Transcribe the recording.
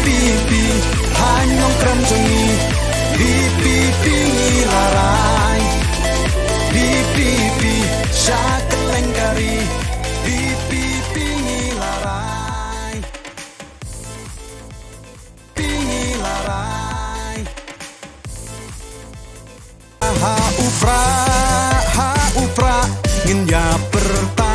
pipi hanyong kramjongi pipi larai pipi syakelengkari pipi larai larai ha upra ngin ya perta